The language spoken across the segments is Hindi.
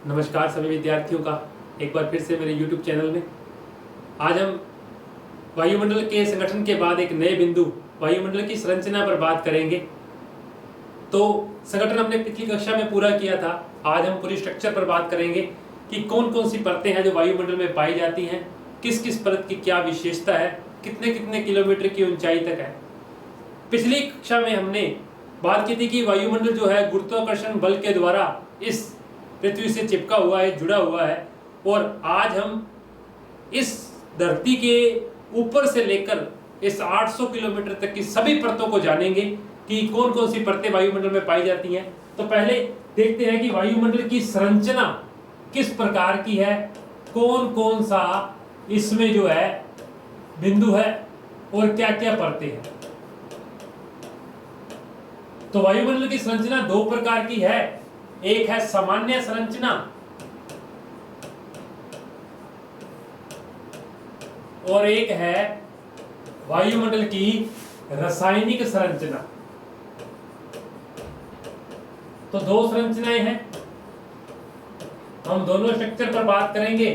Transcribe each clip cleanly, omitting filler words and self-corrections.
नमस्कार सभी विद्यार्थियों का एक बार फिर से मेरे YouTube चैनल में। आज हम वायुमंडल के संगठन के बाद एक नए बिंदु वायुमंडल की संरचना पर बात करेंगे। तो संगठन हमने पिछली कक्षा में पूरा किया था। आज हम पूरी स्ट्रक्चर पर बात करेंगे कि कौन कौन सी परतें हैं जो वायुमंडल में पाई जाती हैं, किस किस परत की क्या विशेषता है, कितने कितने किलोमीटर की ऊंचाई तक है। पिछली कक्षा में हमने बात की थी कि वायुमंडल जो है गुरुत्वाकर्षण बल के द्वारा इस पृथ्वी से चिपका हुआ है, जुड़ा हुआ है। और आज हम इस धरती के ऊपर से लेकर इस 800 किलोमीटर तक की सभी परतों को जानेंगे कि कौन कौन सी परतें वायुमंडल में पाई जाती हैं। तो पहले देखते हैं कि वायुमंडल की संरचना किस प्रकार की है, कौन कौन सा इसमें जो है बिंदु है और क्या क्या परतें हैं। तो वायुमंडल की संरचना दो प्रकार की है। एक है सामान्य संरचना और एक है वायुमंडल की रासायनिक संरचना। तो दो संरचनाएं हैं। हम दोनों स्ट्रक्चर पर बात करेंगे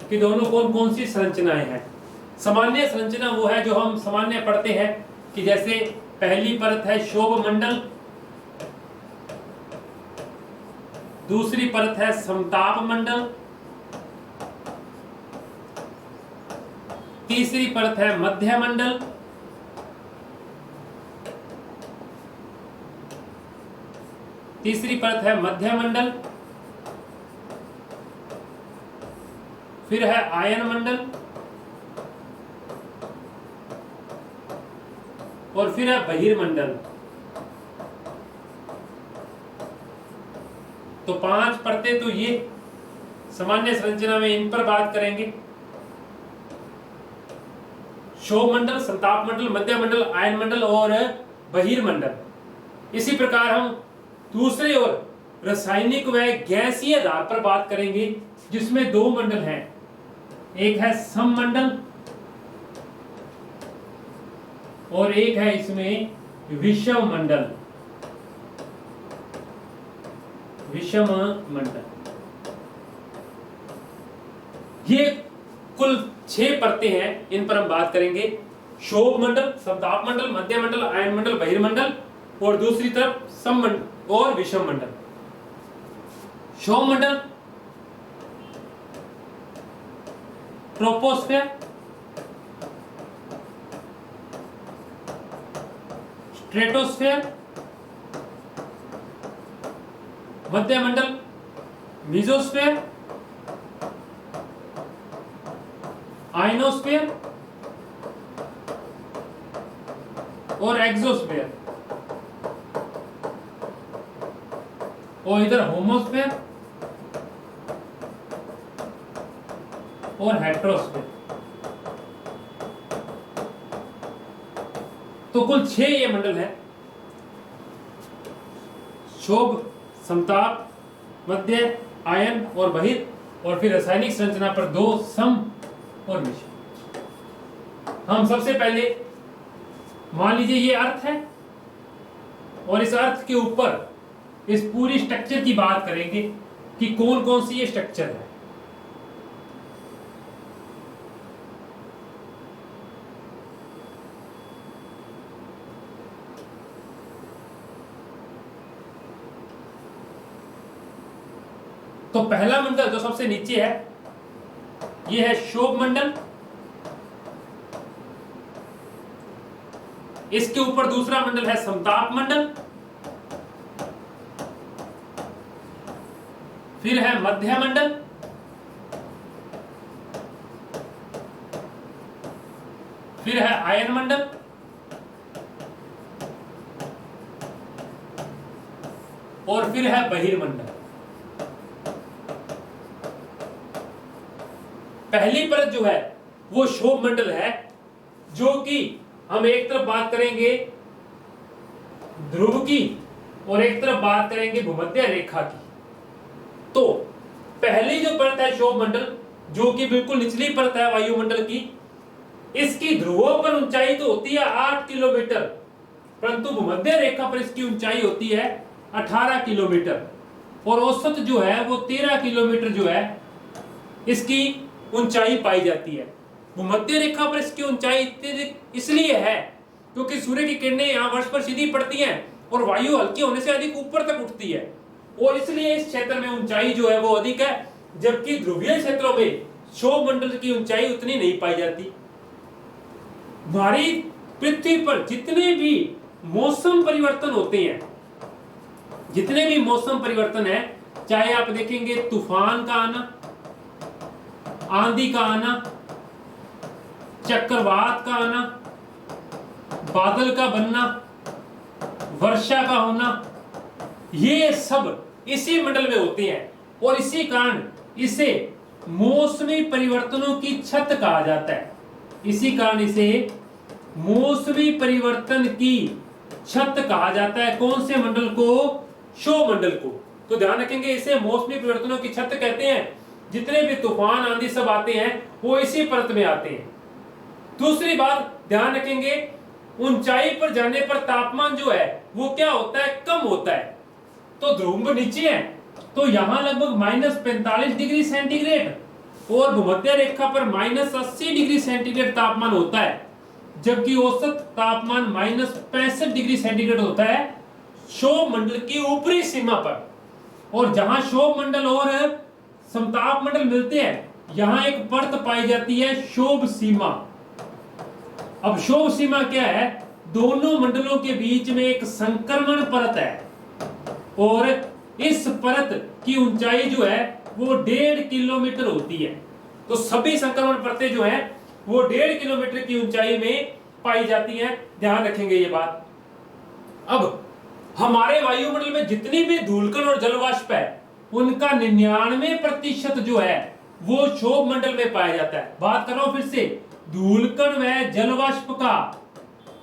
कि दोनों कौन कौन सी संरचनाएं हैं। सामान्य संरचना वो है जो हम सामान्य पढ़ते हैं कि जैसे पहली परत है क्षोभ मंडल, दूसरी परत है समताप मंडल, तीसरी परत है मध्य मंडल, फिर है आयन मंडल और फिर है बहिर्मंडल। तो 5 परतें तो ये सामान्य संरचना में इन पर बात करेंगे। क्षोभ मंडल, संताप मंडल, मध्य मंडल, आयन मंडल और बहिर्मंडल। इसी प्रकार हम दूसरे और रासायनिक व गैसीय आधार पर बात करेंगे जिसमें दो मंडल हैं। एक है सममंडल और एक है इसमें विषम मंडल। विषम मंडल ये कुल 6 परतें हैं, इन पर हम बात करेंगे। क्षोभ मंडल, समताप मंडल, मध्य मंडल, आयन मंडल, बहिर्मंडल और दूसरी तरफ सममंडल और विषम मंडल। क्षोभ मंडल ट्रोपोस्फेयर, स्ट्रेटोस्फेयर, मध्य मंडल मीजोस्फेयर, आयनोस्फेयर और एक्सोस्फेयर और इधर होमोस्फेयर और हेट्रोस्फेयर। तो कुल 6 ये मंडल है। क्षोभ, समताप, मध्य, आयन और बहिर और फिर रासायनिक संरचना पर 2 सम और विषम। हम सबसे पहले मान लीजिए ये अर्थ है और इस अर्थ के ऊपर इस पूरी स्ट्रक्चर की बात करेंगे कि कौन कौन सी ये स्ट्रक्चर है। तो पहला मंडल जो सबसे नीचे है यह है क्षोभ मंडल। इसके ऊपर दूसरा मंडल है समताप मंडल, फिर है मध्य मंडल, फिर है आयन मंडल और फिर है बहिर्मंडल। पहली परत जो है वो क्षोभ मंडल है, जो कि हम एक तरफ बात करेंगे ध्रुव की और एक तरफ बात करेंगे भूमध्य रेखा की। तो पहली जो परत है क्षोभ मंडल, जो कि बिल्कुल निचली परत है वायुमंडल की, इसकी ध्रुवों पर ऊंचाई तो होती है 8 किलोमीटर, परंतु भूमध्य रेखा पर इसकी ऊंचाई होती है 18 किलोमीटर। और औसत जो है वो 13 किलोमीटर जो है इसकी ऊंचाई पाई जाती है। भूमध्य रेखा पर इसकी ऊंचाई इसलिए है क्योंकि सूर्य की किरणें यहाँ वर्ष पर सीधी पड़ती हैं और वायु हल्की होने से अधिक ऊपर तक उठती है, और इसलिए इस क्षेत्र में ऊंचाई जो है वो अधिक है, जबकि ध्रुवीय क्षेत्रों में क्षोभ मंडल की ऊंचाई उतनी नहीं पाई जाती। हमारी पृथ्वी पर जितने भी मौसम परिवर्तन होते हैं, जितने भी मौसम परिवर्तन है, चाहे आप देखेंगे तूफान का आना, आंधी का आना, चक्रवात का आना, बादल का बनना, वर्षा का होना, ये सब इसी मंडल में होते हैं और इसी कारण इसे मौसमी परिवर्तनों की छत कहा जाता है। इसी कारण इसे मौसमी परिवर्तन की छत कहा जाता है। कौन से मंडल को? क्षोभ मंडल को। तो ध्यान रखेंगे इसे मौसमी परिवर्तनों की छत कहते हैं। जितने भी तूफान आंधी सब आते हैं वो इसी परत में आते हैं। दूसरी बात ध्यान रखेंगे, ऊंचाई पर जाने पर तापमान जो है वो क्या होता है? कम होता है। तो ध्रुव नीचे है तो यहां लगभग -45 डिग्री सेंटीग्रेड और भूमध्य रेखा पर -80 डिग्री सेंटीग्रेड तापमान होता है, जबकि औसत तापमान -65 डिग्री सेंटीग्रेड होता है क्षोभ मंडल की ऊपरी सीमा पर। और जहां क्षोभ मंडल और समताप मंडल मिलते हैं यहां एक परत पाई जाती है क्षोभ सीमा। अब क्षोभ सीमा क्या है? दोनों मंडलों के बीच में एक संक्रमण परत है और इस परत की ऊंचाई जो है वो 1.5 किलोमीटर होती है। तो सभी संक्रमण परतें जो है वो 1.5 किलोमीटर की ऊंचाई में पाई जाती हैं। ध्यान रखेंगे ये बात। अब हमारे वायुमंडल में जितनी भी धूलकण और जलवाष्प है उनका 99% जो है वो क्षोभ मंडल में पाया जाता है। बात कर रहा हूं फिर से, धूलकण व जलवाष्प का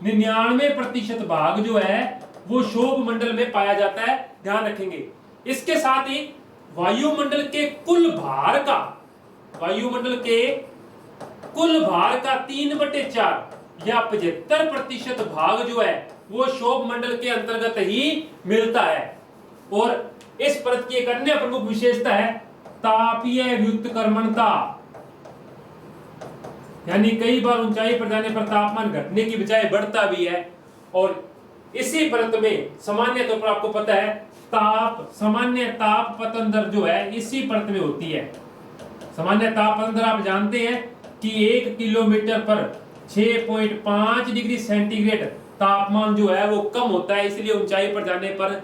99% भाग जो है वो क्षोभ मंडल में पाया जाता है। ध्यान रखेंगे। इसके साथ ही वायुमंडल के कुल भार का, वायुमंडल के कुल भार का 3/4 या 75% भाग जो है वो क्षोभ मंडल के अंतर्गत ही मिलता है। और इस परत की एक अन्य प्रमुख विशेषता है तापीय व्युत्क्रमणता, यानी कई बार ऊंचाई पर जाने पर तापमान घटने की बजाय बढ़ता भी है। और इसी परत में सामान्य तौर पर आपको पता है सामान्य ताप पतन दर जो है इसी परत में होती है। सामान्य ताप पतन दर आप जानते हैं कि 1 किलोमीटर पर 6.5 डिग्री सेंटीग्रेड तापमान जो है वो कम होता है, इसलिए ऊंचाई पर जाने पर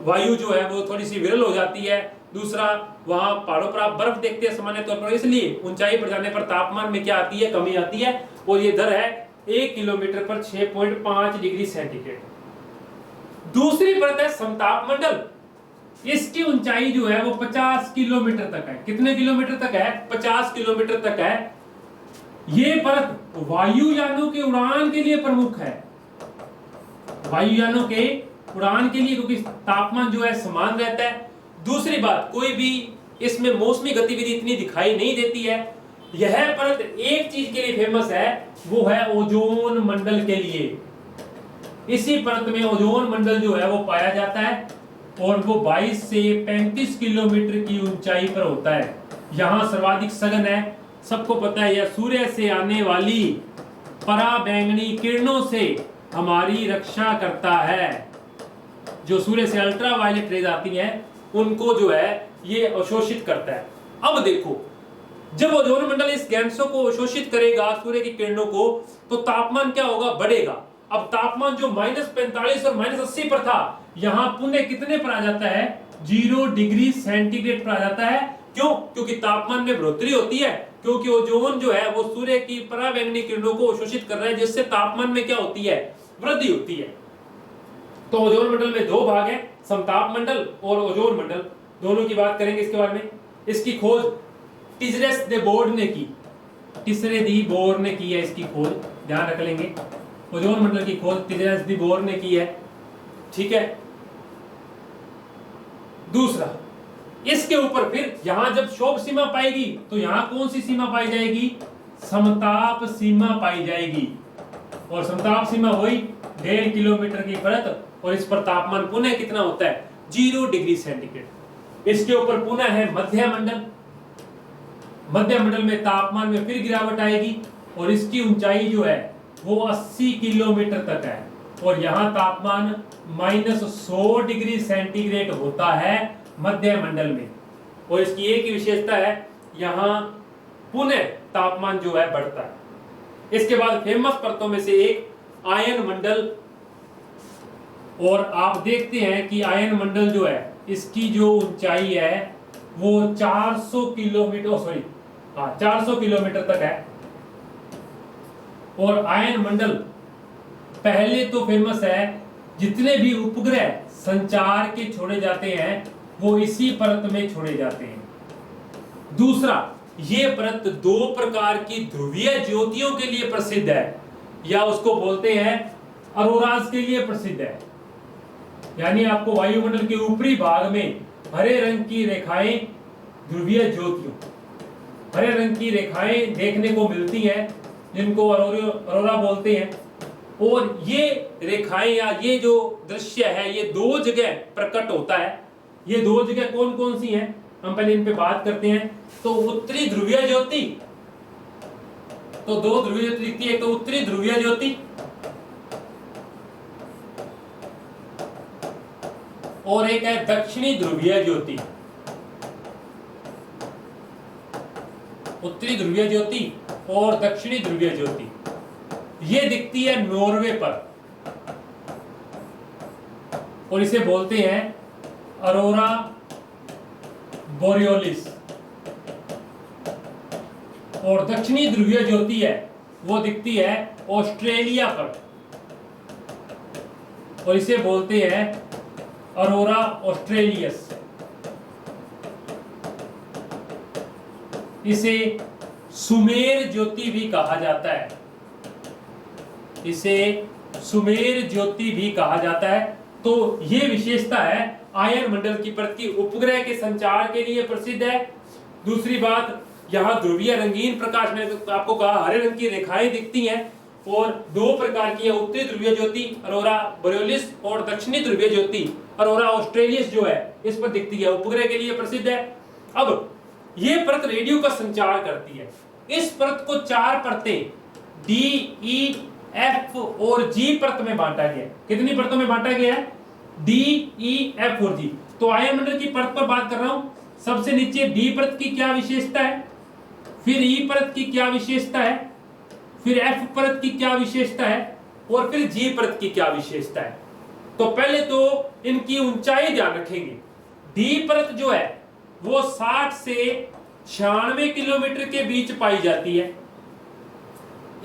वायु जो है वो थोड़ी सी विरल हो जाती है। दूसरा, वहां पहाड़ों पर आप बर्फ देखते हैं सामान्य तौर पर, इसलिए ऊंचाई पर जाने पर तापमान में क्या आती है? कमी आती है। और ये दर है 1 किलोमीटर पर 6.5 डिग्री सेंटीग्रेड। दूसरी परत है समताप मंडल। इसकी ऊंचाई जो है वो 50 किलोमीटर तक है। कितने किलोमीटर तक है? 50 किलोमीटर तक है। ये परत वायुयानों के उड़ान के लिए प्रमुख है, वायुयानों के उड़ान के लिए, क्योंकि तापमान जो है समान रहता है। दूसरी बात, कोई भी इसमें मौसमी गतिविधि इतनी दिखाई नहीं देती है। यह परत एक चीज के लिए फेमस है, वो है ओजोन मंडल के लिए। इसी परत में ओजोन मंडल जो है वो पाया जाता है और वो 22 से 35 किलोमीटर की ऊंचाई पर होता है। यहाँ सर्वाधिक सघन है। सबको पता है यह सूर्य से आने वाली पराबैंगनी किरणों से हमारी रक्षा करता है। जो सूर्य से अल्ट्रा वायलेट रेज आती हैं उनको जो है ये अवशोषित करता है। अब देखो, जब ओजोन मंडल इस गैसों को अवशोषित करेगा सूर्य की किरणों को, तो तापमान क्या होगा? बढ़ेगा। अब तापमान जो -45 और -80 पर था, यहां पुनः कितने पर आ जाता है? 0 डिग्री सेंटीग्रेड पर आ जाता है। क्यों? क्योंकि तापमान में बढ़ोतरी होती है, क्योंकि ओजोन जो है वो सूर्य की पराबैंगनी किरणों को अवशोषित कर रहा है, जिससे तापमान में क्या होती है? वृद्धि होती है। तो ओजोन मंडल में दो भाग हैं, समताप मंडल और ओजोन मंडल। दोनों की बात करेंगे इसके बारे में। इसकी खोज टिजरेस दे बोर्ड ने की, टिसरे दी बोर ने की है इसकी खोज, ध्यान रख लेंगे। ओजोन मंडल की खोज टिजरेस दी बोर ने की है, ठीक है। दूसरा, इसके ऊपर फिर यहां जब क्षोभ सीमा पाएगी तो यहां कौन सी सीमा पाई जाएगी? समताप सीमा पाई जाएगी। और समताप सीमा हुई 1.5 किलोमीटर की परत, और इस पर तापमान पुनः कितना होता है? 0 डिग्री सेंटीग्रेड। इसके ऊपर पुनः है मध्य मंडल। मध्य मंडल में तापमान में फिर गिरावट आएगी और इसकी ऊंचाई जो है वो 80 किलोमीटर तक है और यहाँ तापमान -100 डिग्री सेंटीग्रेड होता है मध्य मंडल में। और इसकी एक ही विशेषता है, यहाँ पुनः तापमान जो है बढ़ता है। इसके बाद फेमस परतों में से एक आयन मंडल। और आप देखते हैं कि आयन मंडल जो है इसकी जो ऊंचाई है वो 400 किलोमीटर तक है। और आयन मंडल पहले तो फेमस है, जितने भी उपग्रह संचार के छोड़े जाते हैं वो इसी परत में छोड़े जाते हैं। दूसरा, ये परत 2 प्रकार की ध्रुवीय ज्योतियों के लिए प्रसिद्ध है, या उसको बोलते हैं अरोराज के लिए प्रसिद्ध है। यानी आपको वायुमंडल के ऊपरी भाग में हरे रंग की रेखाएं, ध्रुवीय ज्योतियों, हरे रंग की रेखाएं देखने को मिलती हैं, जिनको अरोरा बोलते हैं। और ये रेखाएं या ये जो दृश्य है ये 2 जगह प्रकट होता है। ये 2 जगह कौन कौन सी हैं, हम पहले इन पे बात करते हैं। तो उत्तरी ध्रुवीय ज्योति, तो 2 ध्रुवीय ज्योति दिखती है, तो उत्तरी ध्रुवीय ज्योति और एक है दक्षिणी ध्रुवीय ज्योति। उत्तरी ध्रुवीय ज्योति और दक्षिणी ध्रुवीय ज्योति ये दिखती है नॉर्वे पर और इसे बोलते हैं अरोरा बोरियोलिस। और दक्षिणी ध्रुवीय ज्योति है वो दिखती है ऑस्ट्रेलिया पर और इसे बोलते हैं अरोरा ऑस्ट्रेलियस। इसे सुमेर ज्योति भी कहा जाता है, इसे सुमेर ज्योति भी कहा जाता है। तो ये विशेषता है आयन मंडल की परत की, उपग्रह के संचार के लिए प्रसिद्ध है। दूसरी बात, यहाँ ध्रुवीय रंगीन प्रकाश में आपको कहा हरे रंग की रेखाएं दिखती हैं और 2 प्रकार की है, उत्तरी ध्रुवीय ज्योति अरोरा बोरियोलिस और दक्षिणी ध्रुवीय ज्योति अरोरा ऑस्ट्रेलियस जो है इस पर दिखती है, उपग्रह के लिए प्रसिद्ध है। अब ये परत रेडियो का संचार करती है। इस परत को 4 परतें डी, ई, एफ और जी परत में बांटा गया है। कितनी परतों में बांटा गया है? डी, ई, एफ और जी। तो आयन मंडल की परत पर बात कर रहा हूं। सबसे नीचे डी परत की क्या विशेषता है, फिर ई परत की क्या विशेषता है, फिर एफ परत की क्या विशेषता है और फिर जी परत की क्या विशेषता है। तो पहले तो इनकी ऊंचाई ध्यान रखेंगे। डी परत जो है वो 60 से 96 किलोमीटर के बीच पाई जाती है।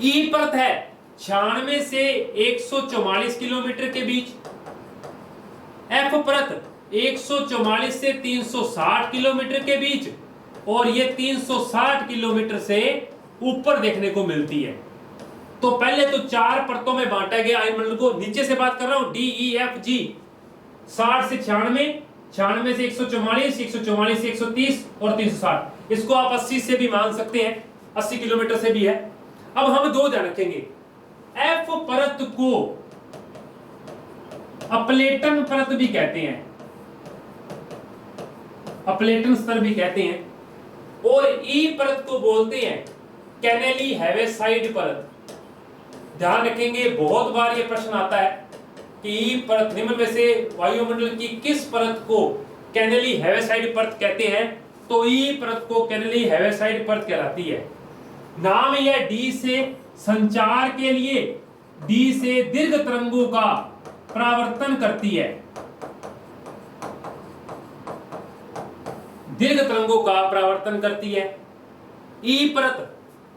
ई परत है 96 से 144 किलोमीटर के बीच। एफ परत 144 से 360 किलोमीटर के बीच और ये 360 किलोमीटर से ऊपर देखने को मिलती है। तो पहले तो 4 परतों में बांटा गया आयन मंडल को। नीचे से बात कर रहा हूं, डी, ई, एफ, जी। 60 से 96, 96 से 144, 144 से 130 और 360। इसको आप 80 से भी मान सकते हैं, 80 किलोमीटर से भी है। अब हम 2 ध्यान रखेंगे। एफ परत को अपलेटन परत भी कहते हैं, अपलेटन स्तर भी कहते हैं। और ई परत को बोलते हैं कैनेली हेवेसाइड परत। ध्यान रखेंगे, बहुत बार ये प्रश्न आता है कि ई परत निम्न में से वायुमंडल की किस परत को कैनेली हेवेसाइड परत कहते हैं। तो ई परत को कैनेली हेवेसाइड परत कहलाती है। नाम यह डी से संचार के लिए, डी से दीर्घ तरंगों का परावर्तन करती है, दीर्घ तरंगों का परावर्तन करती है। ई परत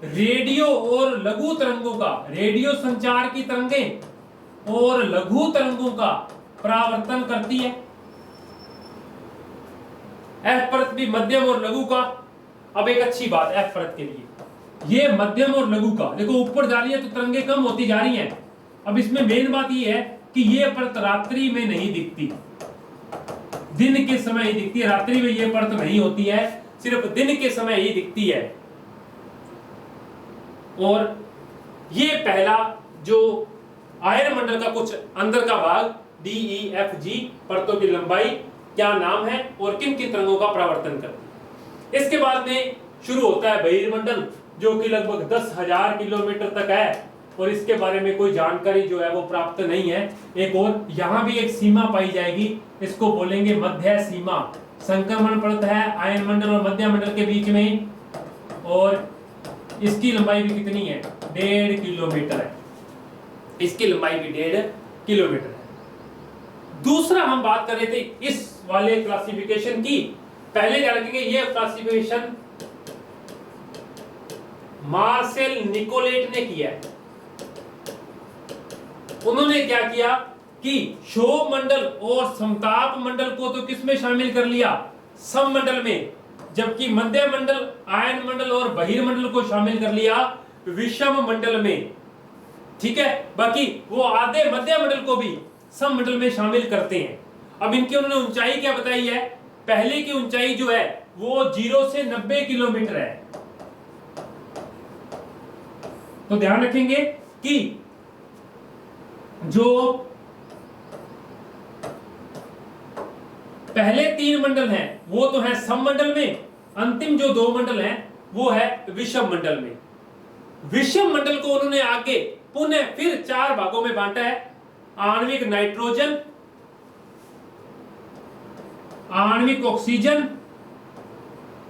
रेडियो और लघु तरंगों का, रेडियो संचार की तरंगें और लघु तरंगों का परावर्तन करती है। एफ परत भी मध्यम और लघु का। अब एक अच्छी बात एफ परत के लिए, ये मध्यम और लघु का, देखो ऊपर जा रही है तो तरंगे कम होती जा रही हैं। अब इसमें मेन बात ये है कि ये परत रात्रि में नहीं दिखती, दिन के समय ही दिखती है। रात्रि में ये परत नहीं होती है, सिर्फ दिन के समय ही दिखती है। और ये पहला जो आयन मंडल का कुछ अंदर का भाग डी, ई, एफ, जी परतों की लंबाई क्या नाम है और किन किन तरंगों का परावर्तन करती है। इसके बाद में शुरू होता है बहिर्मंडल, जो कि लगभग 10,000 किलोमीटर तक है और इसके बारे में कोई जानकारी जो है वो प्राप्त नहीं है। एक और यहाँ भी एक सीमा पाई जाएगी, इसको बोलेंगे मध्य सीमा। संक्रमण परत है आयन मंडल और मध्य मंडल के बीच में, और इसकी लंबाई भी कितनी है, 1.5 किलोमीटर है। इसकी लंबाई भी 1.5 किलोमीटर है। दूसरा हम बात कर रहे थे इस वाले क्लासिफिकेशन की, पहले क्या रखेंगे, ये क्लासिफिकेशन मार्सेल निकोलेट ने किया है। उन्होंने क्या किया कि क्षोभ मंडल और समताप मंडल को तो किसमें शामिल कर लिया, सममंडल में, जबकि मध्य मंडल, आयन मंडल और बहिर्मंडल को शामिल कर लिया विषम मंडल में। ठीक है, बाकी वो आधे मध्य मंडल को भी सममंडल में शामिल करते हैं। अब इनकी उन्होंने ऊंचाई क्या बताई है, पहले की ऊंचाई जो है वो 0 से 90 किलोमीटर है। तो ध्यान रखेंगे कि जो पहले 3 मंडल हैं वो तो है सममंडल में, अंतिम जो 2 मंडल हैं वो है विषम मंडल में। विषम मंडल को उन्होंने आगे पुनः फिर 4 भागों में बांटा है, आणविक नाइट्रोजन, आणविक ऑक्सीजन,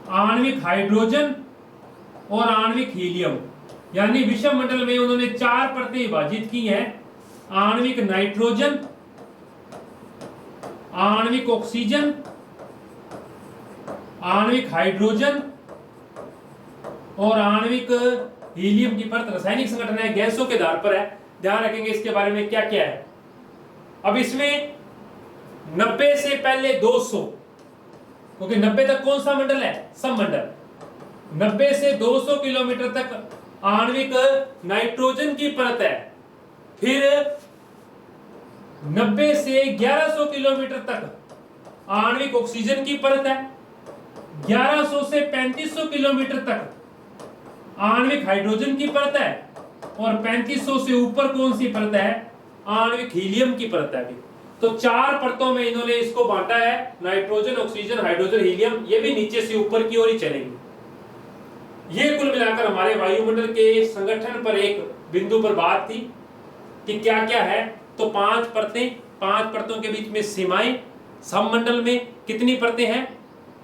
आणविक हाइड्रोजन और आणविक हीलियम। यानी विषम मंडल में उन्होंने 4 परतें विभाजित की हैं, आणविक नाइट्रोजन, आणविक ऑक्सीजन, आणविक हाइड्रोजन और आणविक हीलियम की परत। रासायनिक संगठन है, गैसों के आधार पर है, ध्यान रखेंगे इसके बारे में क्या क्या है। अब इसमें 90 से पहले 200, क्योंकि 90 तक कौन सा मंडल है, सममंडल। 90 से 200 किलोमीटर तक आणविक नाइट्रोजन की परत है, फिर 90 से 1100 किलोमीटर तक आणविक ऑक्सीजन की परत है, 1100 से 3500 किलोमीटर तक आणविक हाइड्रोजन की परत है, और 3500 से ऊपर कौन सी परत है, आणविक हीलियम की परत है। तो 4 परतों में इन्होंने इसको बांटा है, नाइट्रोजन, ऑक्सीजन, हाइड्रोजन, हीलियम, ये भी नीचे से ऊपर की ओर ही चलेंगे। ये कुल मिलाकर हमारे वायुमंडल के संगठन पर एक बिंदु पर बात थी कि क्या क्या है। तो 5 परतें, 5 परतों के बीच में सीमाएं। सममंडल में कितनी परतें हैं,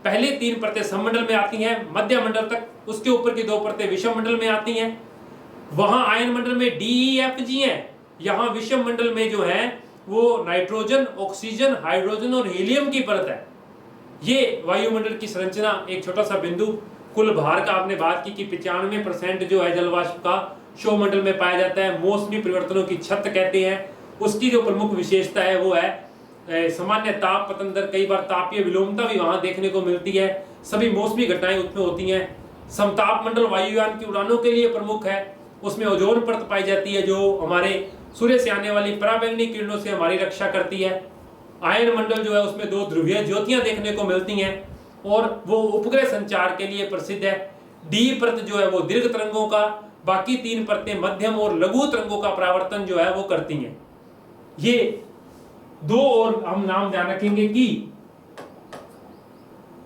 पहले 3 परतें सममंडल में आती हैं, मध्य मंडल तक, उसके ऊपर की 2 परतें विषम मंडल में आती हैं। वहां आयन मंडल में DEFG हैं, यहां विषम मंडल में जो है वो नाइट्रोजन, ऑक्सीजन, हाइड्रोजन और हीलियम की परत है। ये वायुमंडल की संरचना, एक छोटा सा बिंदु। कुल भार का आपने बात की कि 95% जो है जलवाष्प का क्षोभमंडल में पाया जाता है, मौसमी परिवर्तनों की छत कहते हैं। उसकी जो प्रमुख विशेषता है वो है सामान्य ताप पतन दर, कई बार तापीय विलोमता भी वहां देखने को मिलती है, सभी मौसमी घटनाएं उसमें होती हैं। समताप मंडल वायुयान की उड़ानों के लिए प्रमुख है, उसमें ओजोन परत पाई जाती है जो हमारे सूर्य से आने वाली पराबैंगनी किरणों से हमारी रक्षा करती है। आयन मंडल जो है उसमें 2 ध्रुवीय ज्योतियां देखने को मिलती हैं और वो उपग्रह संचार के लिए प्रसिद्ध है। डी परत जो है वो दीर्घ तरंगों का, बाकी 3 परतें मध्यम और लघु तरंगों का परावर्तन जो है वो करती हैं। ये 2 और हम नाम ध्यान रखेंगे कि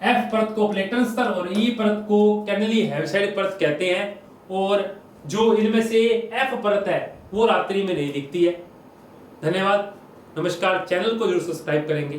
एफ परत को प्लेटन स्तर और ई परत को कैनेली हेविसाइड परत कहते हैं, और जो इनमें से एफ परत है वो रात्रि में नहीं दिखती है। धन्यवाद, नमस्कार। चैनल को जरूर सब्सक्राइब करेंगे।